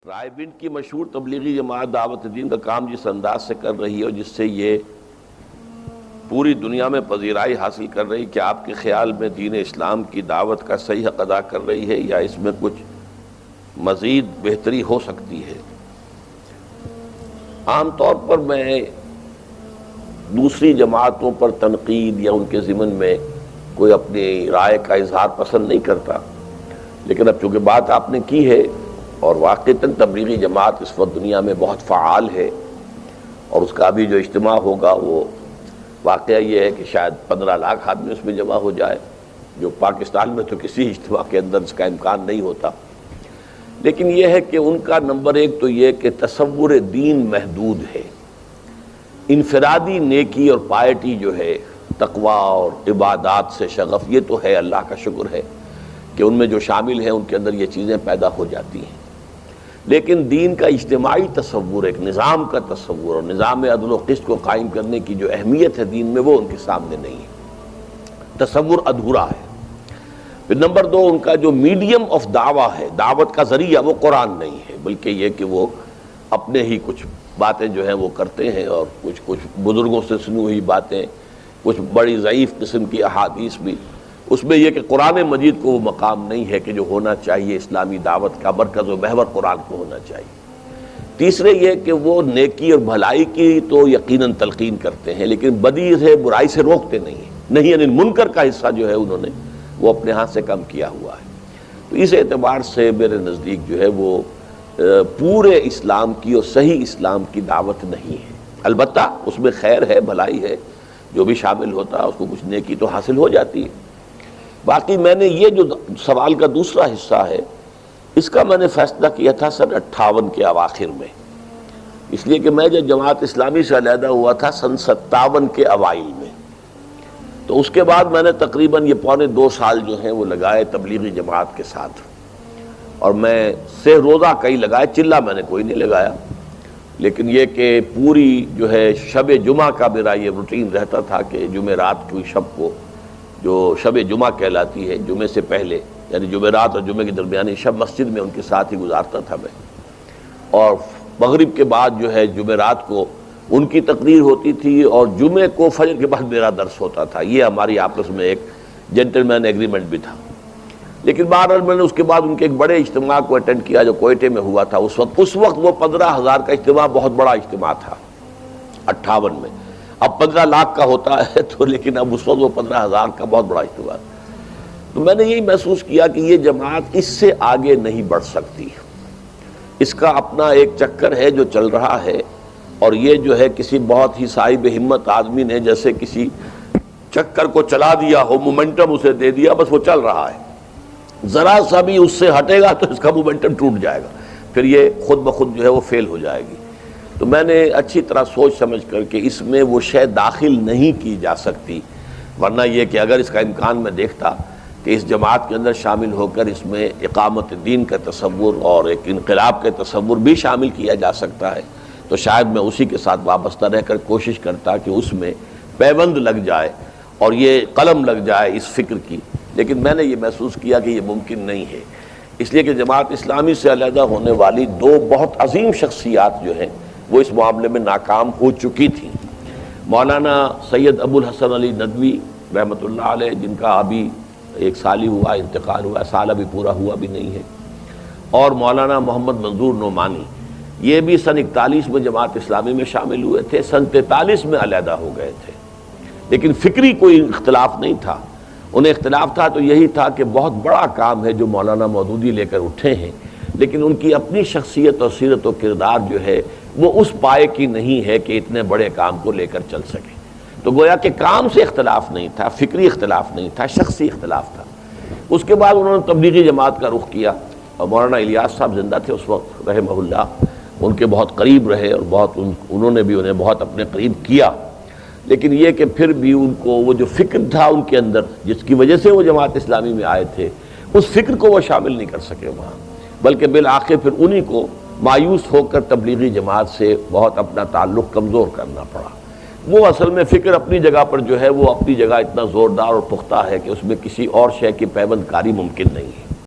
رائے بنٹ کی مشہور تبلیغی جماعت دعوت دین کا کام جس انداز سے کر رہی ہے اور جس سے یہ پوری دنیا میں پذیرائی حاصل کر رہی، کہ آپ کے خیال میں دین اسلام کی دعوت کا صحیح حق ادا کر رہی ہے یا اس میں کچھ مزید بہتری ہو سکتی ہے؟ عام طور پر میں دوسری جماعتوں پر تنقید یا ان کے ضمن میں کوئی اپنی رائے کا اظہار پسند نہیں کرتا، لیکن اب چونکہ بات آپ نے کی ہے اور واقعتاً تبلیغی جماعت اس وقت دنیا میں بہت فعال ہے اور اس کا ابھی جو اجتماع ہوگا وہ واقعہ یہ ہے کہ شاید 15 لاکھ آدمی اس میں جمع ہو جائے، جو پاکستان میں تو کسی اجتماع کے اندر اس کا امکان نہیں ہوتا۔ لیکن یہ ہے کہ ان کا نمبر ایک تو یہ کہ تصور دین محدود ہے، انفرادی نیکی اور پائٹی جو ہے، تقوی اور عبادات سے شغف، یہ تو ہے، اللہ کا شکر ہے کہ ان میں جو شامل ہیں ان کے اندر یہ چیزیں پیدا ہو جاتی ہیں، لیکن دین کا اجتماعی تصور، ایک نظام کا تصور اور نظام عدل و قسط کو قائم کرنے کی جو اہمیت ہے دین میں، وہ ان کے سامنے نہیں ہے، تصور ادھورا ہے۔ پھر نمبر دو، ان کا جو میڈیم آف دعویٰ ہے، دعوت کا ذریعہ، وہ قرآن نہیں ہے، بلکہ یہ کہ وہ اپنے ہی کچھ باتیں جو ہیں وہ کرتے ہیں، اور کچھ بزرگوں سے سنی ہوئی باتیں، کچھ بڑی ضعیف قسم کی احادیث بھی، اس میں یہ کہ قرآن مجید کو وہ مقام نہیں ہے کہ جو ہونا چاہیے اسلامی دعوت کا مرکز و محور قرآن کو ہونا چاہیے۔ تیسرے یہ کہ وہ نیکی اور بھلائی کی تو یقیناً تلقین کرتے ہیں، لیکن بدی سے، برائی سے روکتے نہیں ہیں، نہیں، یعنی منکر کا حصہ جو ہے انہوں نے وہ اپنے ہاتھ سے کم کیا ہوا ہے۔ تو اس اعتبار سے میرے نزدیک جو ہے وہ پورے اسلام کی اور صحیح اسلام کی دعوت نہیں ہے۔ البتہ اس میں خیر ہے، بھلائی ہے، جو بھی شامل ہوتا ہے اس کو کچھ نیکی تو حاصل ہو جاتی ہے۔ باقی میں نے یہ جو سوال کا دوسرا حصہ ہے، اس کا میں نے فیصلہ کیا تھا سن 58 کے اواخر میں، اس لیے کہ میں جب جماعت اسلامی سے علیحدہ ہوا تھا سن 57 کے اوائل میں، تو اس کے بعد میں نے تقریباً یہ پونے 2 سال جو ہیں وہ لگائے تبلیغی جماعت کے ساتھ، اور میں سہ روزہ کئی لگائے، چلہ میں نے کوئی نہیں لگایا، لیکن یہ کہ پوری جو ہے شب جمعہ کا میرا یہ روٹین رہتا تھا کہ جمعرات کی شب کو، جو شب جمعہ کہلاتی ہے، جمعے سے پہلے، یعنی جمعرات اور جمعے کے درمیانی شب مسجد میں ان کے ساتھ ہی گزارتا تھا میں، اور مغرب کے بعد جو ہے جمعرات کو ان کی تقریر ہوتی تھی، اور جمعے کو فجر کے بعد میرا درس ہوتا تھا۔ یہ ہماری آپس میں ایک جنٹل مین ایگریمنٹ بھی تھا۔ لیکن بہرحال میں نے اس کے بعد ان کے ایک بڑے اجتماع کو اٹینڈ کیا جو کوئٹے میں ہوا تھا اس وقت وہ 15,000 کا اجتماع بہت بڑا اجتماع تھا 58 میں، اب 15 لاکھ کا ہوتا ہے تو، لیکن اب اس وقت وہ 15,000 کا بہت بڑا اجتماع تھا۔ تو میں نے یہی محسوس کیا کہ یہ جماعت اس سے آگے نہیں بڑھ سکتی، اس کا اپنا ایک چکر ہے جو چل رہا ہے، اور یہ جو ہے کسی بہت ہی صاحب ہمت آدمی نے جیسے کسی چکر کو چلا دیا ہو، مومنٹم اسے دے دیا، بس وہ چل رہا ہے، ذرا سا بھی اس سے ہٹے گا تو اس کا مومنٹم ٹوٹ جائے گا، پھر یہ خود بخود جو ہے وہ فیل ہو جائے گی۔ تو میں نے اچھی طرح سوچ سمجھ کر کے اس میں وہ شے داخل نہیں کی جا سکتی، ورنہ یہ کہ اگر اس کا امکان میں دیکھتا کہ اس جماعت کے اندر شامل ہو کر اس میں اقامت دین کا تصور اور ایک انقلاب کا تصور بھی شامل کیا جا سکتا ہے، تو شاید میں اسی کے ساتھ وابستہ رہ کر کوشش کرتا کہ اس میں پیوند لگ جائے اور یہ قلم لگ جائے اس فکر کی، لیکن میں نے یہ محسوس کیا کہ یہ ممکن نہیں ہے، اس لیے کہ جماعت اسلامی سے علیحدہ ہونے والی 2 بہت عظیم شخصیات جو ہیں وہ اس معاملے میں ناکام ہو چکی تھیں۔ مولانا سید ابو الحسن علی ندوی رحمۃ اللہ علیہ، جن کا ابھی 1 سال ہی ہوا، انتقال ہوا، سال ابھی پورا ہوا بھی نہیں ہے، اور مولانا محمد منظور نعمانی، یہ بھی سن 41 میں جماعت اسلامی میں شامل ہوئے تھے، سن 43 میں علیحدہ ہو گئے تھے، لیکن فکری کوئی اختلاف نہیں تھا۔ انہیں اختلاف تھا تو یہی تھا کہ بہت بڑا کام ہے جو مولانا مودودی لے کر اٹھے ہیں، لیکن ان کی اپنی شخصیت اور سیرت و کردار جو ہے وہ اس پائے کی نہیں ہے کہ اتنے بڑے کام کو لے کر چل سکے۔ تو گویا کہ کام سے اختلاف نہیں تھا، فکری اختلاف نہیں تھا، شخصی اختلاف تھا۔ اس کے بعد انہوں نے تبلیغی جماعت کا رخ کیا، اور مولانا الیاس صاحب زندہ تھے اس وقت رحمہ اللہ، ان کے بہت قریب رہے اور انہوں نے بھی انہیں بہت اپنے قریب کیا، لیکن یہ کہ پھر بھی ان کو وہ جو فکر تھا ان کے اندر جس کی وجہ سے وہ جماعت اسلامی میں آئے تھے، اس فکر کو وہ شامل نہیں کر سکے وہاں، بلکہ بالآخر پھر انہی کو مایوس ہو کر تبلیغی جماعت سے بہت اپنا تعلق کمزور کرنا پڑا۔ وہ اصل میں فکر اپنی جگہ پر جو ہے وہ اپنی جگہ اتنا زوردار اور پختہ ہے کہ اس میں کسی اور شے کی پیوند کاری ممکن نہیں ہے۔